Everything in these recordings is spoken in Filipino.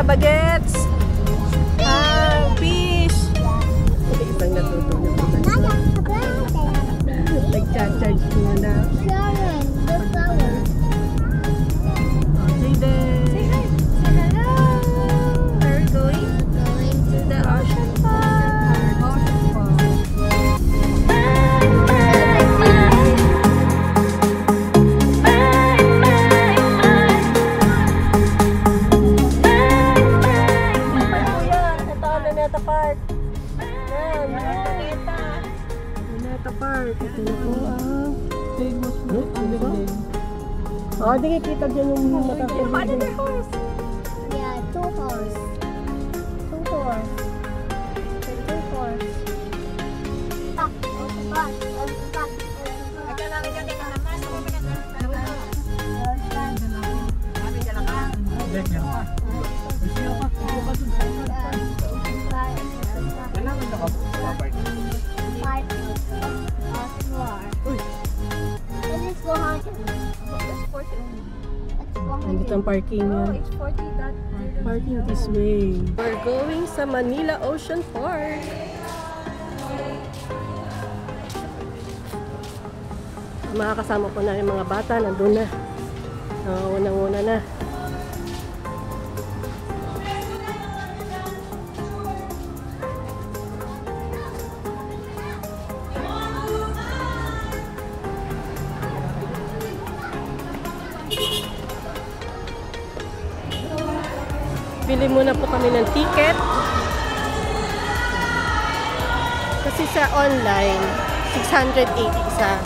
mga bagets. Fish. Isang natutulog. Nag-charge muna. Jayden. Say hi. Say hello. Where are we going? To the ocean park. Luneta Park. Yan. Luneta Park. Ito na po ang famous food. Oh, di kita dyan yung matapos. Paano the horse? Yeah, two horse. Two horse. Two horse. Tak. Tak. Tak. Nandito ang parking niya. Parking this way. We're going sa Manila Ocean Park. Mga kasama ko na yung mga bata. Nandun na. Unang-una na. Bili muna po kami ng ticket. Kasi sa online, 680 isa.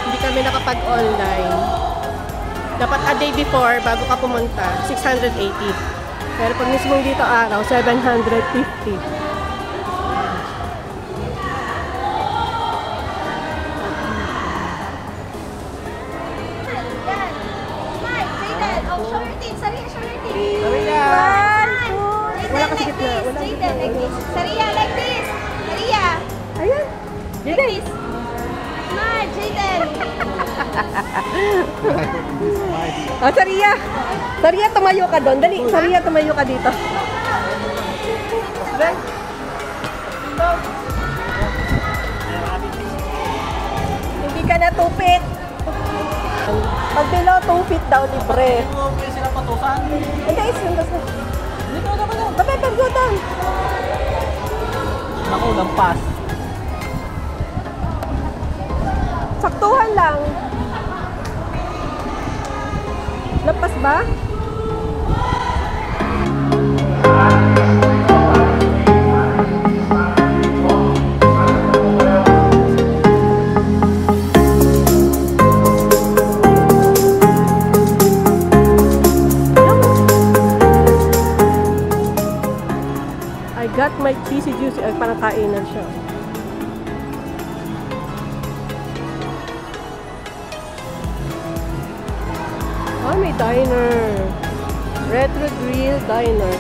Hindi kami nakapag-online. Dapat a day before, bago ka pumunta, 680. Pero pag mismong dito araw, 750. Wala kasi gitna. Wala gitna. Like this. Saria, like this. Saria. Ayan. Like this. Smile, Jayden. Oh, Saria. Saria, tumayo ka doon. Dali. Saria, tumayo ka dito. Ben. Hindi ka natupit. Pag below 2 feet daw, libre. Hindi sila patusan. Hindi, isundas na. Dito na ba yan? Bakit paggutan? Ako, lampas. Saktuhan lang. Lampas ba? Got my cheesy juicy. Ay, parang kainan siya. Oh, may diner. Retro Grill Diner.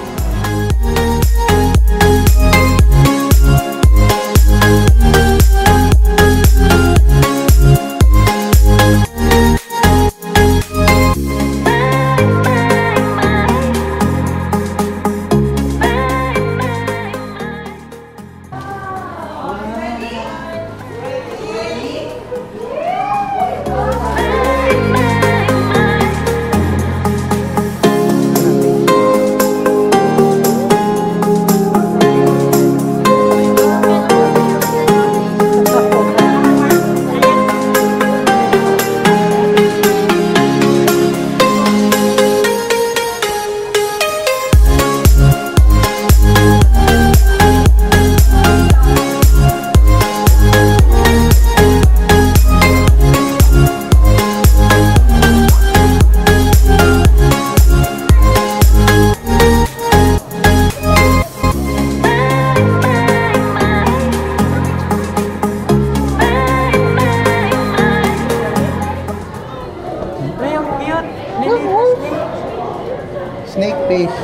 Snake fish.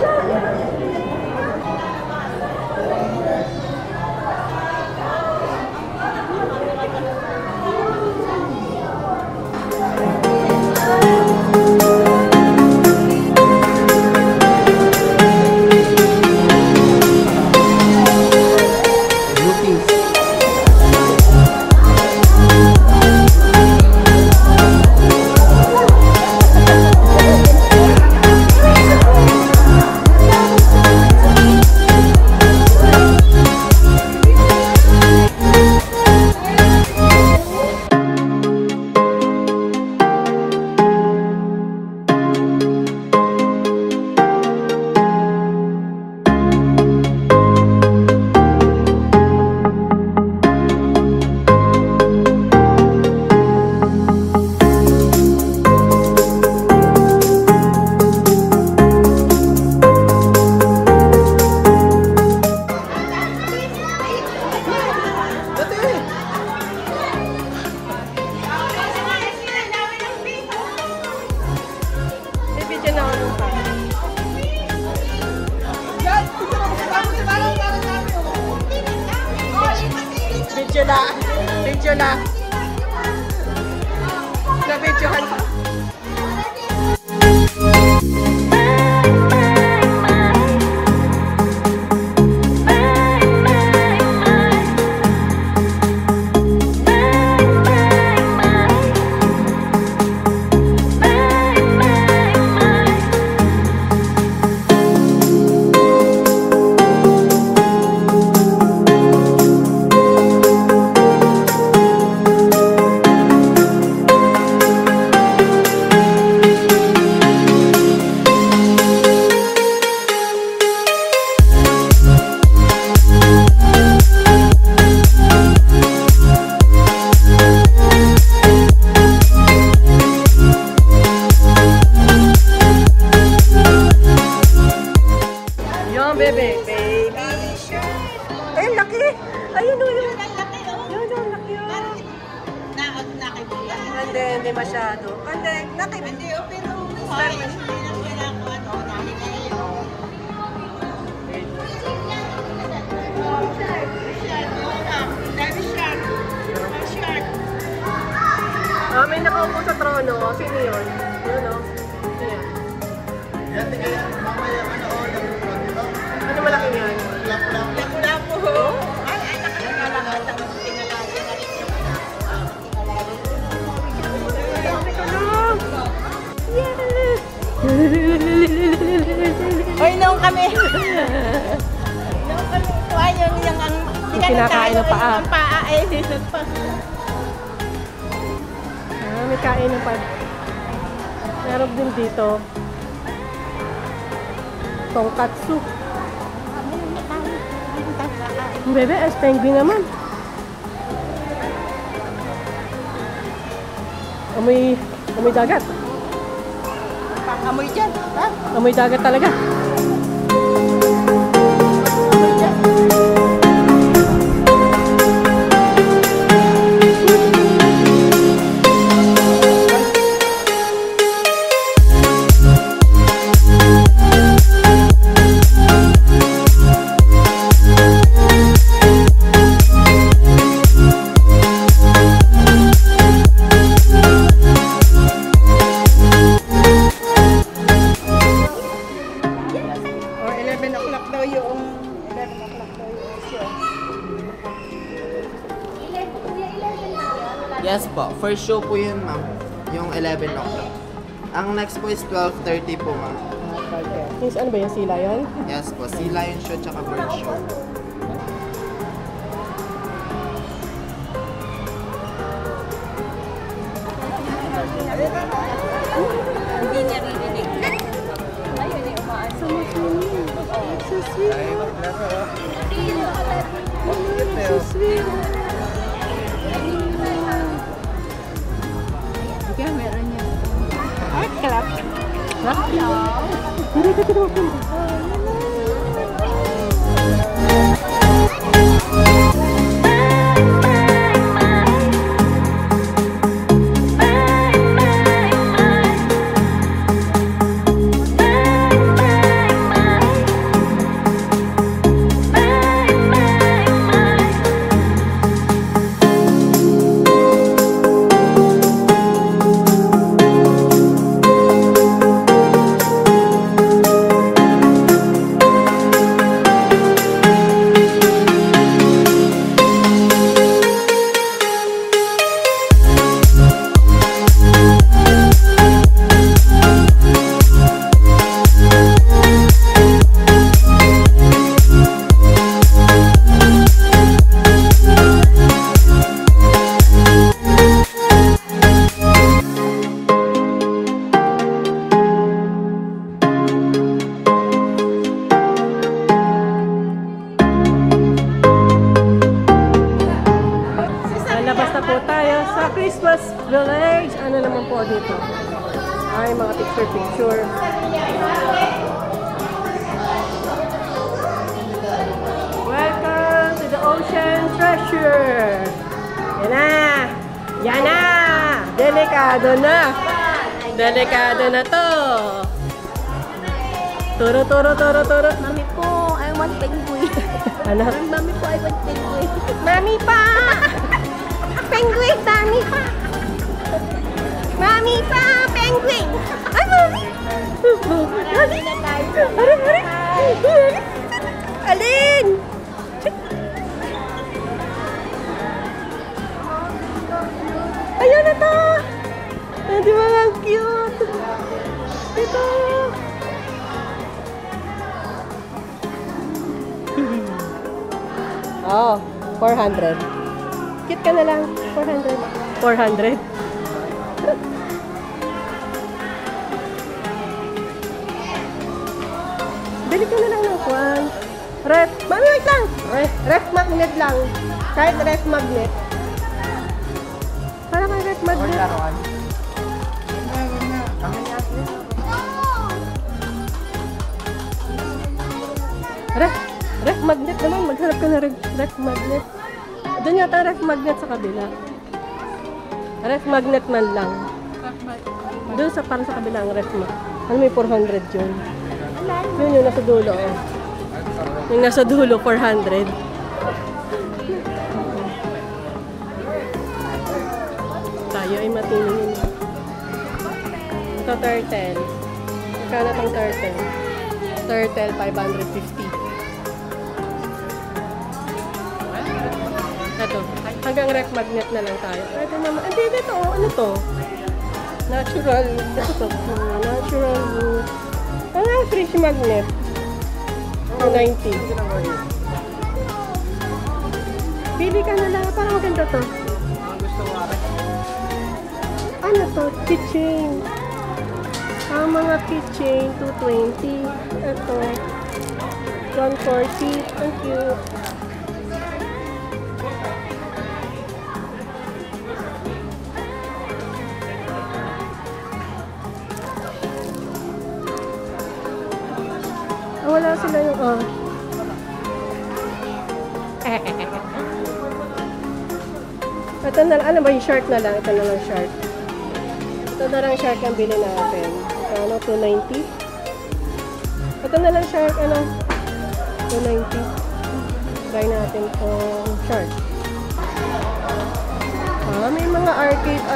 Video na. Video na. Na-videohan pa. Bebe, baby shark. Ay, laki. Ayun o, yun. Yun o, laki o. Hindi masyado. Hindi o, pero may nakaupo sa trono. Sino yun? Yun o. Yan. Yan, tingnan yan. Mamaya, Ano malaki yan? Lapu-lapu. Ay, nakakalaman na tinalagay na rin yung Oy, noong kami. Noong kami. Ayun, yung ang kinakain ng paa. Ang paa eh. May kain ng paa. Meron din dito. Tonkatsu. Bebe, as penguin naman. Amoy dagat. Amoy dyan. Ha? Amoy dagat talaga. Amoy dyan. Yes po. First show po yun, ma'am. Yung 11 o'clock. Ang next po is 12:30 po, ma'am. Yes, ano ba yung sea lion? Yes po. Sea lion show tsaka bird show. Hindi niya ririnig. Ayun eh, umaan. So sweet. So sweet. Kaya meron niya. Ay, kalap. Hello. Christmas village. Ano naman po dito? Ay, mga picture. Welcome to the ocean treasure. Yan na. Yan na. Delikado na. Delikado na to. Turo. Mami po, I want penguin. Ano? Ang mami po ay penguin. Mami pa! Penguin! Mami pa! Mami pa! Penguin! Ay, mami! Marami na tayo. Alin? Ayun na to! Ay, di ba ang cute? Ito! Oh, 400. Cute ka na lang. 400. 400. Bili ka na lang ng kwan. Ref. Mami, wait lang. Ref magnet lang. Kahit ref magnet. Para kang ref Or magnet. laruan. Ref magnet naman. Maghanap ka na ref magnet. Doon yata ref magnet sa kabila. Ref magnet man lang. Doon sa para sa kabila ang ref magnet. Ano may 400 yun? Yun yung nasa dulo. Oh. Yung nasa dulo, 400. Tayo ay matiningin. Ito, turtle. Magkano itong turtle? Turtle, 550. Ito, hanggang ref magnet na lang tayo. Pwede naman. Hindi, dito. Oh, ano to? Natural. Ito to. Natural wood. Ano ang fish magnet? 290. Pili ka na lang. Parang maganda to. Ano to? Keychain. Ang mga keychain, 220. Ito. 140. Thank you. Wala sila yung, Ito na lang, ano ba yung shirt na lang? Ito na lang shirt. Ito na lang shirt ang bili natin. Ano, 290? Ito na lang shirt, ano? 290. Try natin itong shirt. May mga arcade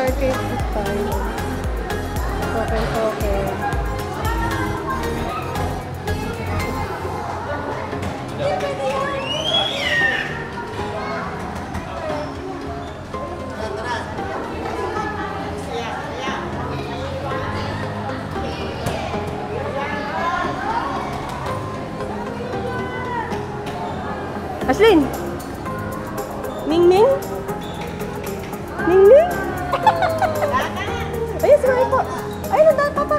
tayo. Token. Aslin! Ning-ning? Ning-ning? Ayun, si Mami po. Ayun, nandaan pa pa.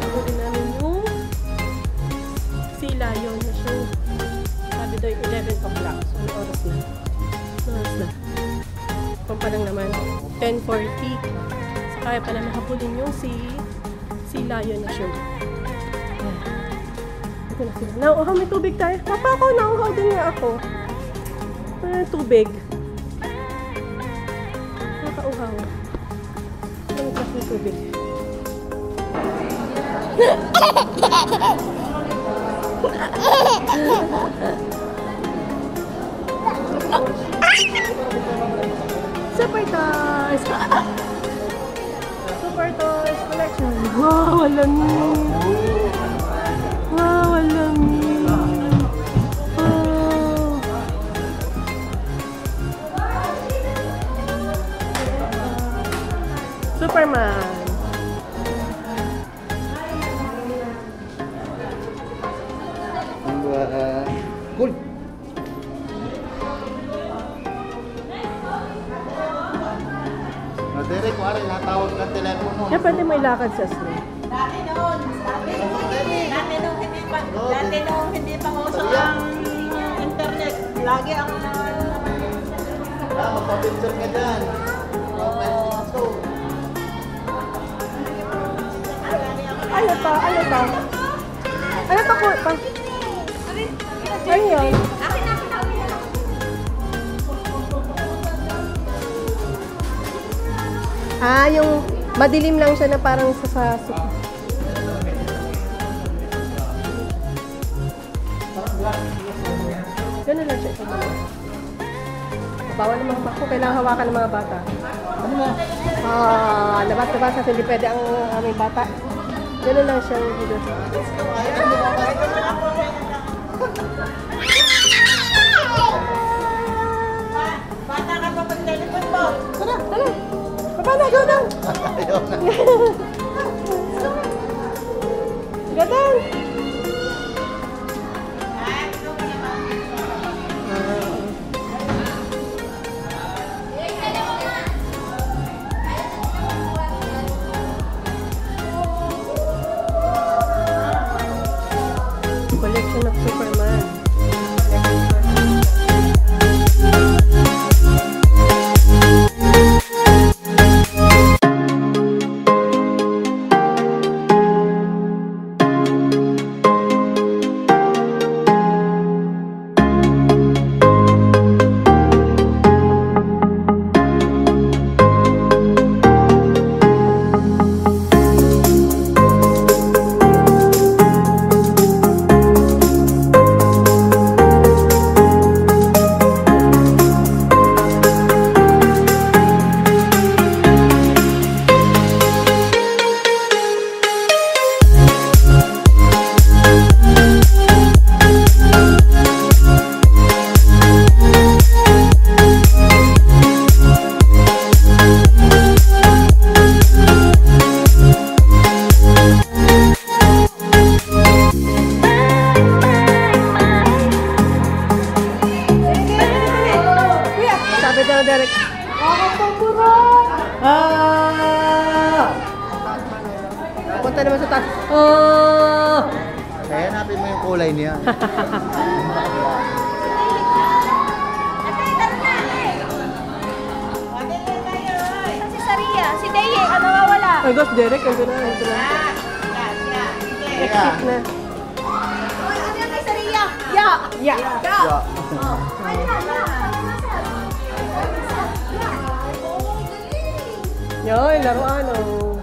Pwede namin yung sea lion na siya. Sabi daw yung 11 o'clock. So, ano oras na? Oras na. Kung pa lang naman, 10:40. So, kaya pa naman habulin yung sea lion na siya. Ito na sila. Nauuhaw, may tubig tayo. Papa ko, nauuhaw din nga ako. Tubig. Nakauhaw. Ano kasi yung tubig? Super Toys! Super Toys Collection! Wow, ang lamig! Wow, ang lamig! Oh. Superman! Cool. Derek, kuwari, natawag ka telepono. Yan, pwede mo ilakad sa sling. Dati noon hindi pa uso ang internet. Lagi ako Magpa-picture ka dyan. Ano to? Ano to po? Ano yun? Ah, yung madilim lang siya na parang sa Ganun lang siya. Bawal ng mga bako. Kailangan hawakan ng mga bata. Ano na? Labas-labas kasi hindi pwede ang aming bata. Ganun lang siya. Bata ka pa pag-telepon mo. Tara, tara. Papa na, go down. Go down. Collection of Superman. Derek. Punta naman sa taas. Kaya hanapin mo yung kulay niya. Si Saria, si Deye, ano nawawala? Ay, Ghost Derek. Ito na, ito na. Exit na. Uy, ano yan kay Saria? Ya! Yeah. Yun, laruan, oh.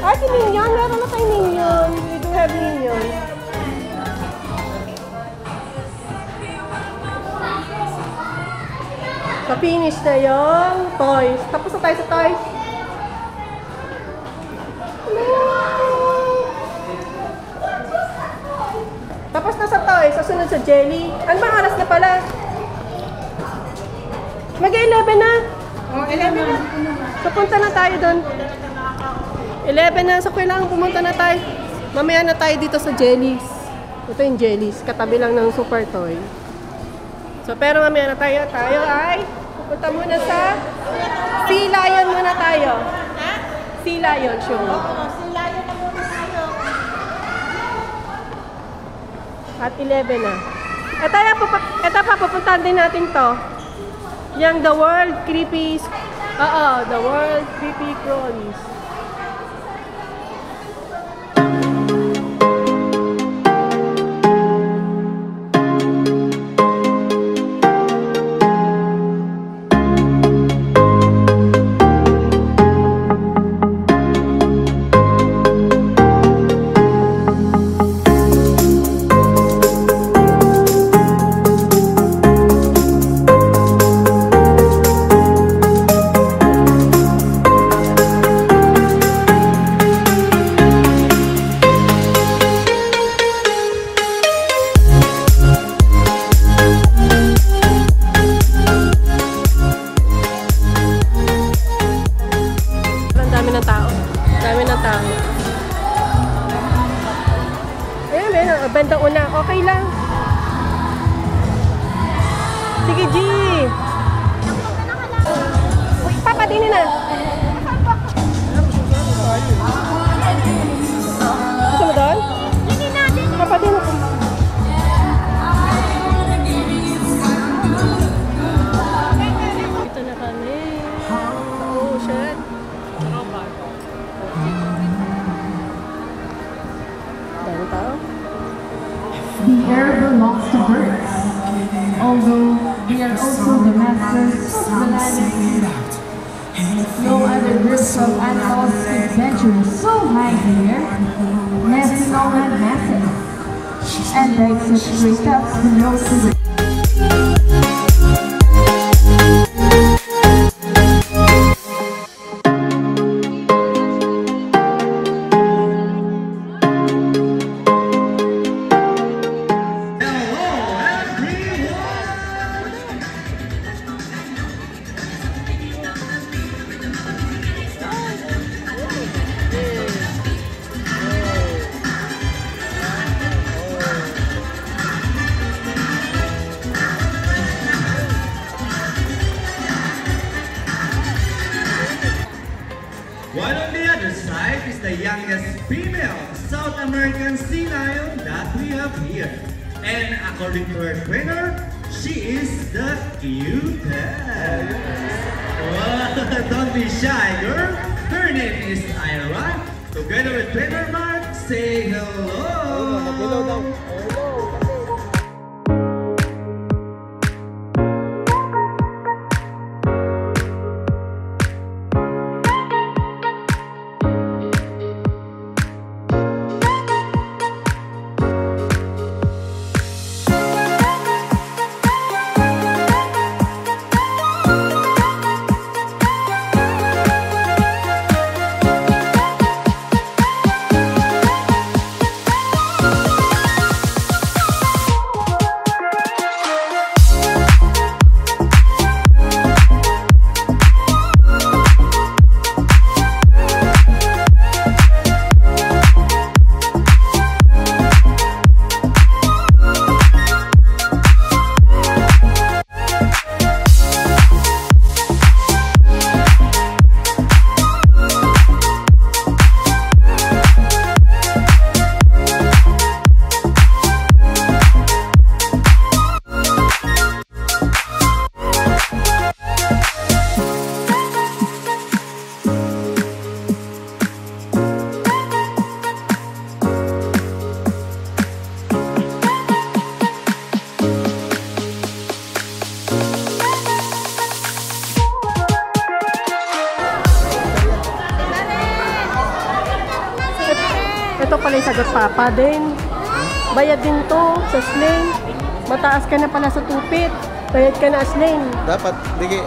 Ah, si Minion. Meron na tayo Minion. We do have Minion. So, finish na yung toys. Tapos na tayo sa toys. Tapos na sa toys. Susunod sa jelly. Ano bang oras na pala? Mag-11 na. Oh, 11 na. So, punta na tayo doon. 11 na. So, kailangan pumunta na tayo. Mamaya na tayo dito sa jellies. Ito yung jellies. Katabi lang ng super toy. So, pero mamaya na tayo. Tayo ay pupunta muna sa Sea Lion muna tayo. Sea Lion show. Sila yun na muna tayo. At 11 na. Ito pa, pupuntahan din natin to. Yung The World Creepy... The World Creepy Crawlies. Banda una, okay lang. Sige, G. Uy, papadinin na. Gusto mo doon? Hindi natin. Papadinin ko. Dito na kami. Sa ocean. Dami tao. The air belongs to birds, although they are also domestic. wonders of the land. No other groups of animals could venture so high here, nesting on land masses, and they could break up the nose to the While on the other side is the youngest female South American sea lion that we have here. And according to her trainer, she is the cutest. Well, don't be shy, girl. Her name is Ira. Together with trainer Mark, say hello. Ito pala yung sagot papa din. Bayad din to sa sling. Mataas ka na pala sa tupit. Bayad ka na sling. Dapat, digi.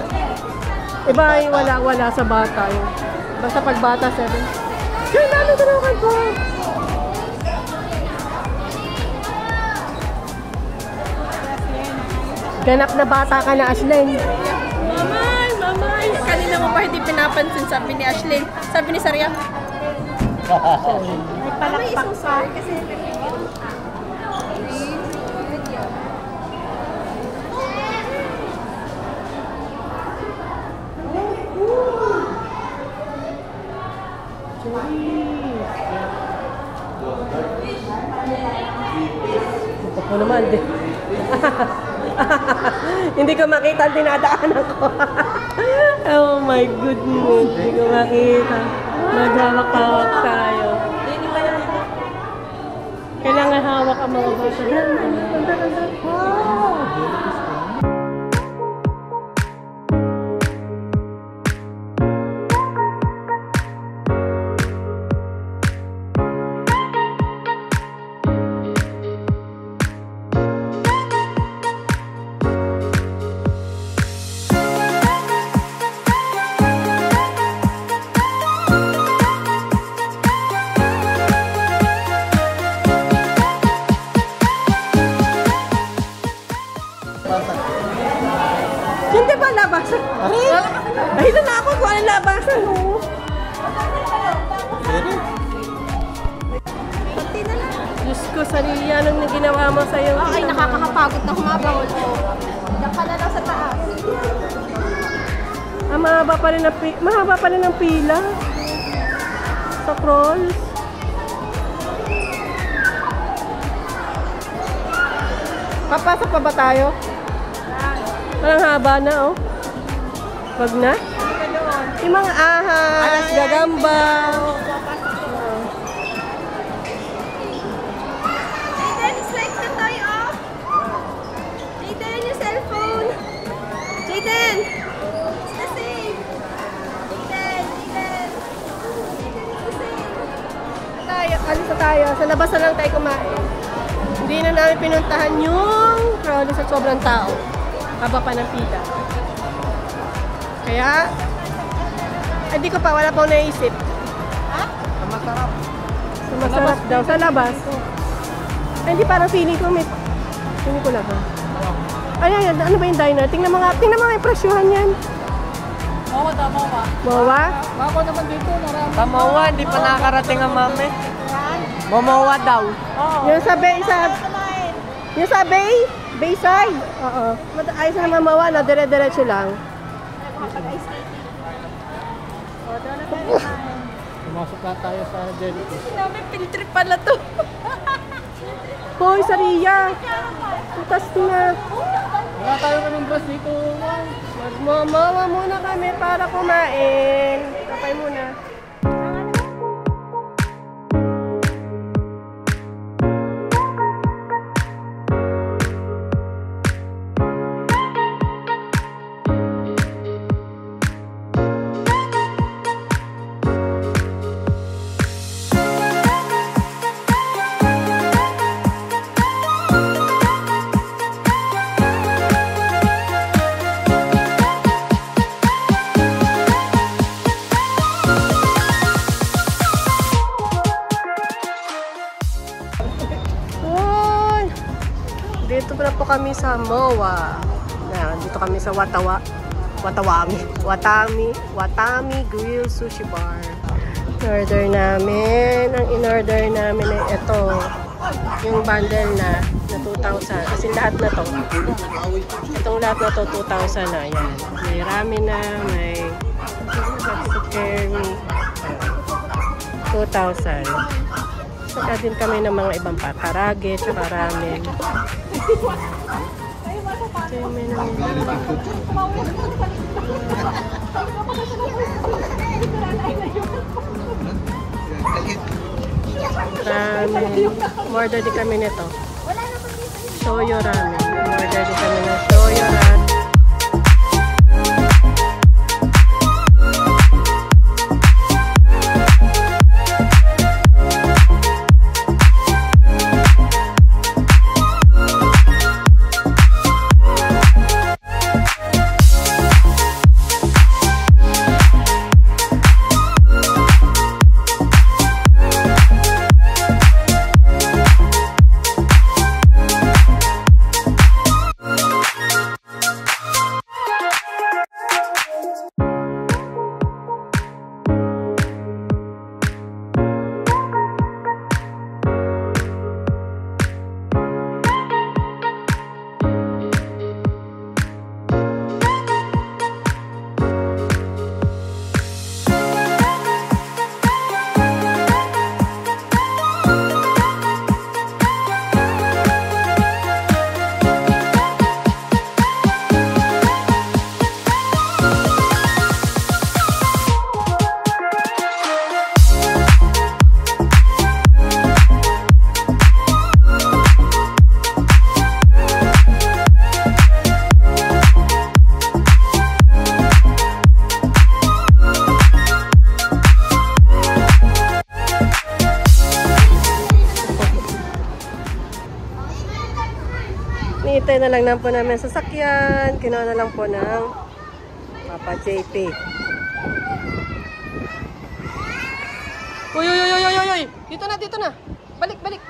Iba yung wala sa bata yun. Basta pag bata 7. Kaya lalo tanawakan ko. Ganap na bata ka na, Ashlyn. Mamay! Kanina mo pa hindi pinapansin, sabi ni Ashlyn. Sabi ni Saria. May isang sorry kasi Ito naman, di. Hindi ko makita ang dinadaanan ko. Oh my goodness. Hindi ko makita. Maghawak-hawak tayo. Kailangan hawak ang mga bata. Hindi ba labasan? Ay, na ako kung ano labasan. konti na lang. Diyos ko, Saria, anong ginawa mo sa'yo? Ay, nakakapagod na humabawal ko. Diyan ka na lang sa taas. Ah, mahaba pa rin ang pila. Sa crawls. Papasok pa ba tayo? Parang haba na, oh. Wag na? Yung mga ahas, gagamba. Jaden, it's like na tayo off. Jaden, yung cellphone. Jaden, Aiden! Alis na tayo. Sa labas na lang tayo kumain. Hindi na namin pinuntahan yung crowd sa sobrang tao. Haba pa ng pila. Kaya, hindi ko pa, wala pa akong naisip. Ha? Masarap. Masarap daw. Sa labas. Ay, hindi, parang feeling ko may... Feeling ko lang ha. Ayan, ano ba yung diner? Tingnan mo nga yung presyuhan yan. Mawa? Ako naman dito, marami. Tamawa, hindi pa nakakarating ang mami. Mamawa daw. Yung sa Bay, yung sa Bayside. Oo. Ayos na mamawa na, dire-diretso lang. Pumasok na tayo sa Jellyfish. Namin pintrip pala to. Hoy, Saria. Tutas na. Wala tayo kaming bus dito. Magmamawa muna kami para kumain. Kapay muna. Dito na po kami sa MOA. Dito kami sa Watami Grill Sushi Bar. Ang in-order namin ay ito. Yung bundle na 2,000. Kasi lahat na to. Itong lahat na to 2,000 na. Yan. May ramen na, may curry. 2,000. Saka din kami ng mga ibang patarage, tsaka ramen. Ramen. Order din kami nito. Shoyo ramen. Order din kami ng shoyo ramen. Hinihintay na lang na po namin sasakyan. Kinuha na lang po ng Papa JP. Uy! Dito na! Balik!